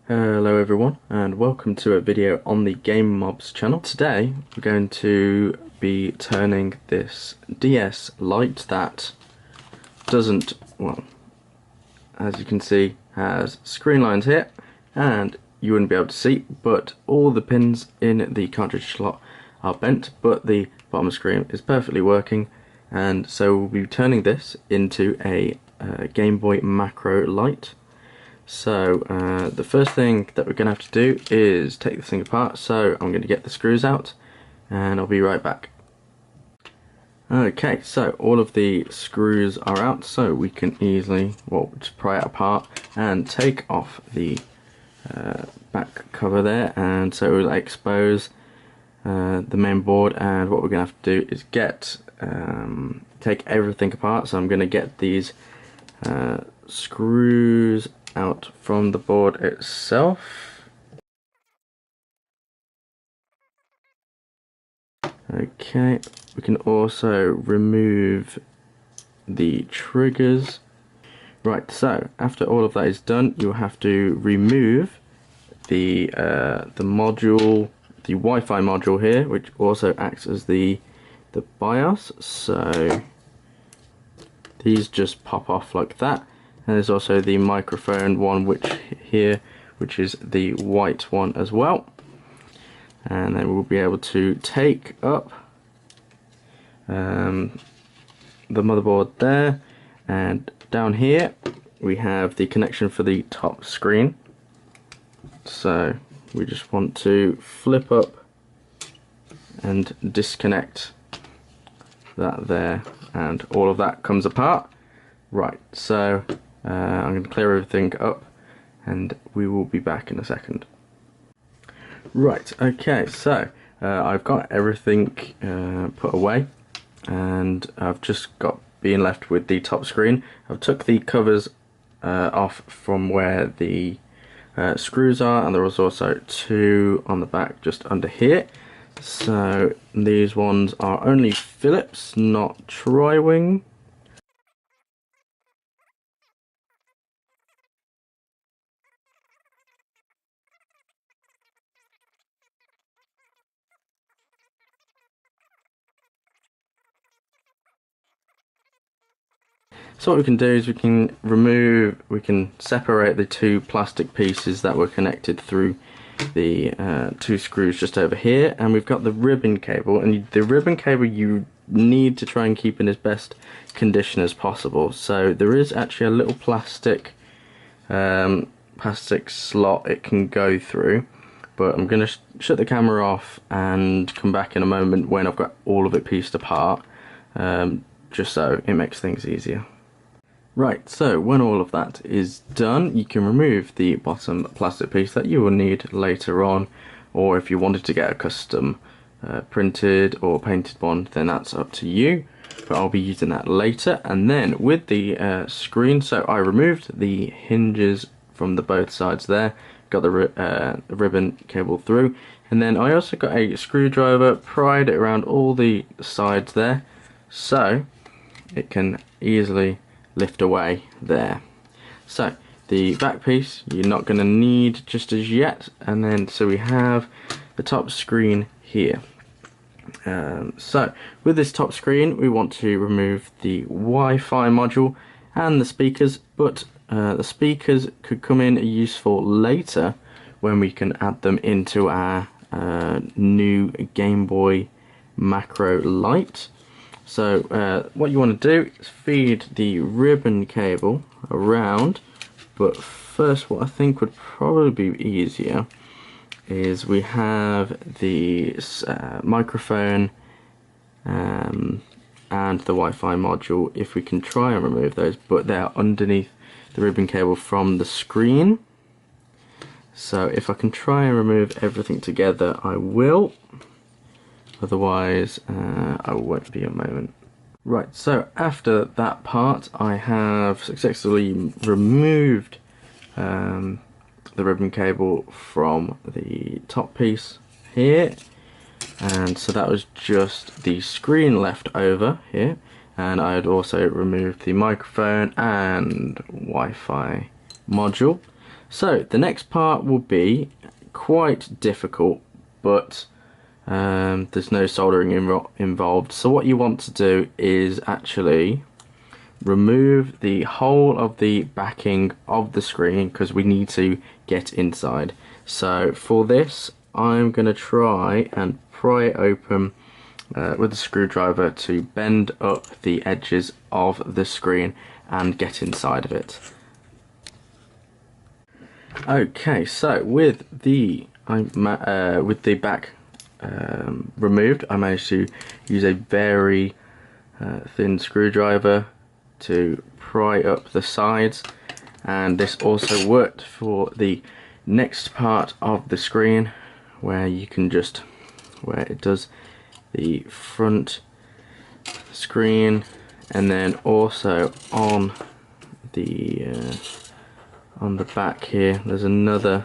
Hello everyone and welcome to a video on the Game Mobs channel. Today we're going to be turning this DS Lite that doesn't, well, as you can see, has screen lines here and you wouldn't be able to see, but all the pins in the cartridge slot are bent, but the bottom screen is perfectly working, and so we'll be turning this into a Gameboy macro Lite. So the first thing that we're going to have to do is take this thing apart, so I'm going to get the screws out and I'll be right back. Okay, so all of the screws are out, so we can easily, well, just pry it apart and take off the back cover there, and so it will expose the main board. And what we're going to have to do is take everything apart. So I'm going to get these screws out from the board itself. Okay, we can also remove the triggers. Right, so after all of that is done, you'll have to remove the module, the Wi-Fi module here, which also acts as the BIOS. So these just pop off like that. And there's also the microphone one, which is the white one as well. And then we'll be able to take up the motherboard there, and down here we have the connection for the top screen. So we just want to flip up and disconnect that there, and all of that comes apart. Right, so I'm going to clear everything up and we will be back in a second. Right, okay, so I've got everything put away and I've just got being left with the top screen. I've took the covers off from where the screws are, and there was also two on the back just under here. So these ones are only Phillips, not Tri-Wing. So what we can do is we can separate the two plastic pieces that were connected through the two screws just over here, and we've got the ribbon cable, and the ribbon cable you need to try and keep in as best condition as possible. So there is actually a little plastic slot it can go through, but I'm going to shut the camera off and come back in a moment when I've got all of it pieced apart, just so it makes things easier. Right, so when all of that is done, you can remove the bottom plastic piece that you will need later on, or if you wanted to get a custom printed or painted one, then that's up to you, but I'll be using that later. And then with the screen, so I removed the hinges from both sides there, got the ribbon cable through, and then I also got a screwdriver, pried it around all the sides there, so it can easily lift away there. So the back piece you're not going to need just as yet, and then so we have the top screen here. So with this top screen we want to remove the Wi-Fi module and the speakers, but the speakers could come in useful later when we can add them into our new Game Boy macro Lite. So what you want to do is feed the ribbon cable around, but first what I think would probably be easier is we have the microphone and the Wi-Fi module, if we can try and remove those, but they're underneath the ribbon cable from the screen. So if I can try and remove everything together, I will. Otherwise, I won't be a moment. Right, so after that part, I have successfully removed the ribbon cable from the top piece here, and so that was just the screen left over here, and I had also removed the microphone and Wi-Fi module. So the next part will be quite difficult, but there's no soldering involved. So what you want to do is actually remove the whole of the backing of the screen, because we need to get inside. So for this, I'm going to try and pry it open with a screwdriver to bend up the edges of the screen and get inside of it. Okay, so with the back removed, I managed to use a very thin screwdriver to pry up the sides, and this also worked for the next part of the screen, where you can just, where it does the front screen, and then also on the back here there's another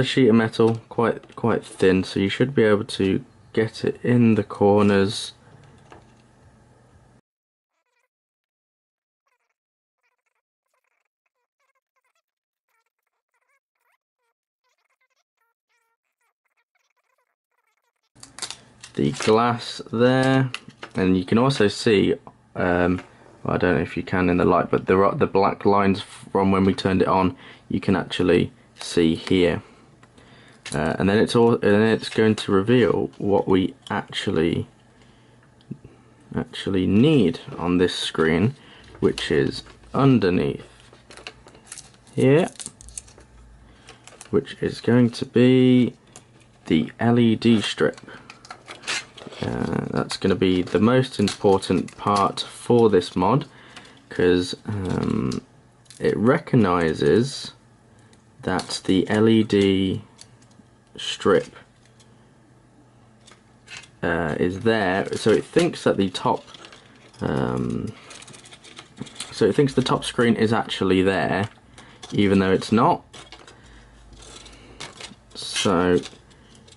sheet of metal, quite thin, so you should be able to get it in the corners. The glass there, and you can also see, well, I don't know if you can in the light, but the black lines from when we turned it on, you can actually see here, and then it's going to reveal what we actually need on this screen, which is underneath here, which is going to be the LED strip. That's going to be the most important part for this mod, because it recognizes that the LED strip is there, so it thinks that the top screen is actually there, even though it's not. So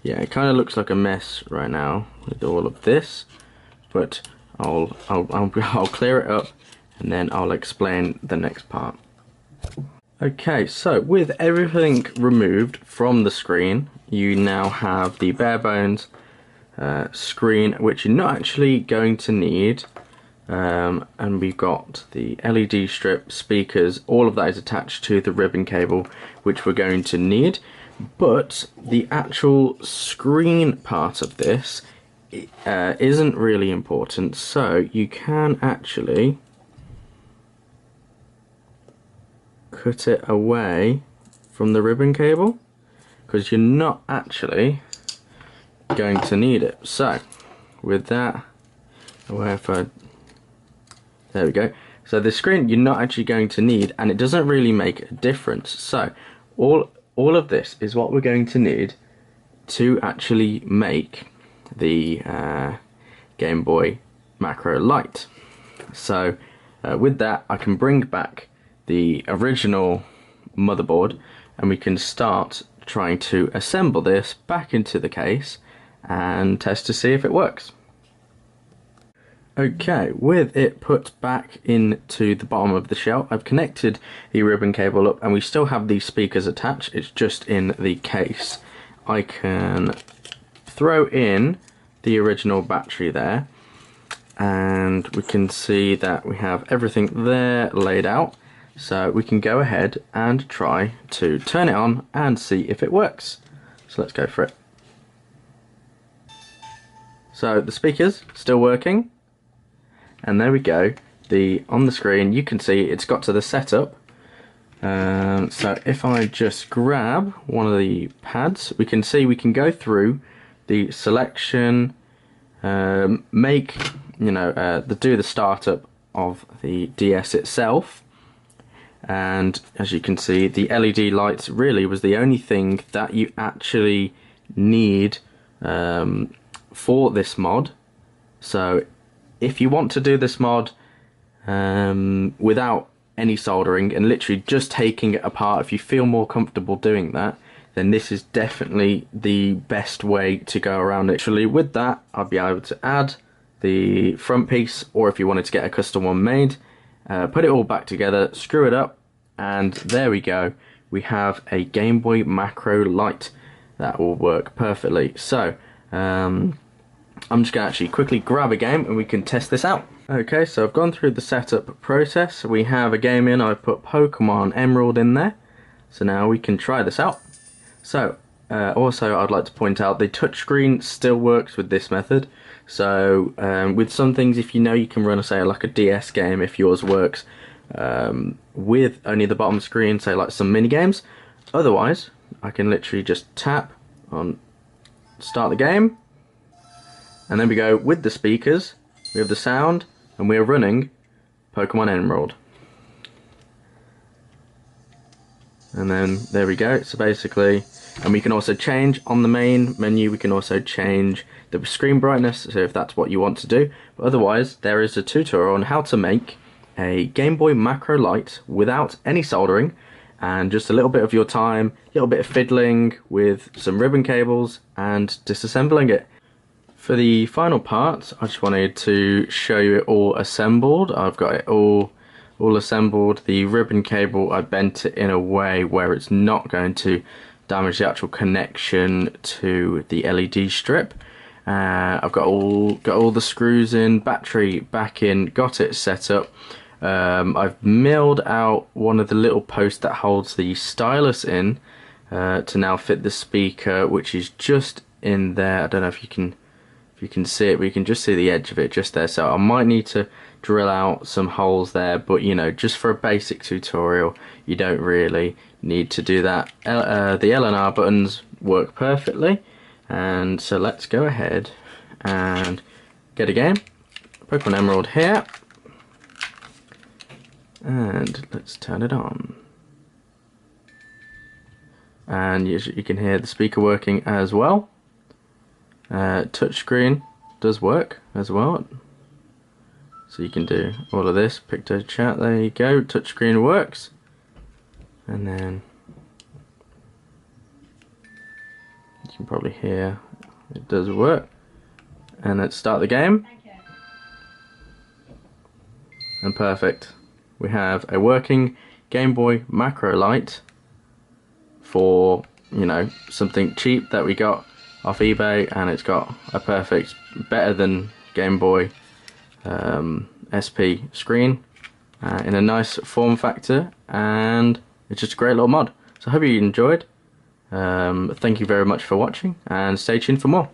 yeah, it kind of looks like a mess right now with all of this, but I'll clear it up, and then I'll explain the next part. Okay, so with everything removed from the screen, you now have the bare bones screen, which you're not actually going to need, and we've got the LED strip, speakers, all of that is attached to the ribbon cable, which we're going to need. But the actual screen part of this isn't really important, so you can actually cut it away from the ribbon cable, because you're not actually going to need it. So with that, there we go. So the screen you're not actually going to need, and it doesn't really make a difference. So all of this is what we're going to need to actually make the Game Boy Macro Lite. So with that, I can bring back the original motherboard, and we can start trying to assemble this back into the case and test to see if it works. Okay, with it put back into the bottom of the shell, I've connected the ribbon cable up, and we still have these speakers attached, it's just in the case. I can throw in the original battery there, and we can see that we have everything there laid out, so we can go ahead and try to turn it on and see if it works. So let's go for it. So the speaker's still working. And there we go, on the screen you can see it's got to the setup. So if I just grab one of the pads, we can see we can go through the selection, do the startup of the DS itself, and as you can see, the LED lights really was the only thing that you actually need for this mod. So if you want to do this mod without any soldering and literally just taking it apart, if you feel more comfortable doing that, then this is definitely the best way to go around it. Actually, with that, I'll be able to add the front piece, or if you wanted to get a custom one made, put it all back together, screw it up, And there we go. We have a Game Boy Macro Lite that will work perfectly. So I'm just going to actually quickly grab a game and we can test this out. Okay, so I've gone through the setup process. We have a game in. I've put Pokemon Emerald in there. So now we can try this out. So also I'd like to point out the touchscreen still works with this method. So with some things, if you know, you can run, say, like a DS game if yours works with only the bottom screen, say like some mini games. Otherwise, I can literally just tap on start the game, and then we go with the speakers, we have the sound, and we are running Pokemon Emerald. And then there we go. So basically, and we can also change on the main menu, we can also change the screen brightness, so if that's what you want to do. But otherwise, there is a tutorial on how to make a Game Boy Macro Lite without any soldering, and just a little bit of your time, a little bit of fiddling with some ribbon cables and disassembling it. For the final part, I just wanted to show you it all assembled. I've got it all assembled. The ribbon cable, I bent it in a way where it's not going to damage the actual connection to the LED strip. I've got all the screws in, battery back in, got it set up. I've milled out one of the little posts that holds the stylus in to now fit the speaker, which is just in there. I don't know if you can see it, but you can just see the edge of it just there. So I might need to drill out some holes there, but you know, just for a basic tutorial, you don't really need to do that. The L and R buttons work perfectly, and so let's go ahead and get a game. Pokemon Emerald here, and let's turn it on. And you can hear the speaker working as well. Touchscreen does work as well, so you can do all of this. Picto chat, there you go. Touchscreen works, and then you can probably hear it does work. And let's start the game. And perfect. We have a working Game Boy Macro Lite for, you know, something cheap that we got off eBay, and it's got a perfect, better than Game Boy SP screen in a nice form factor, and it's just a great little mod. So I hope you enjoyed. Thank you very much for watching, and stay tuned for more.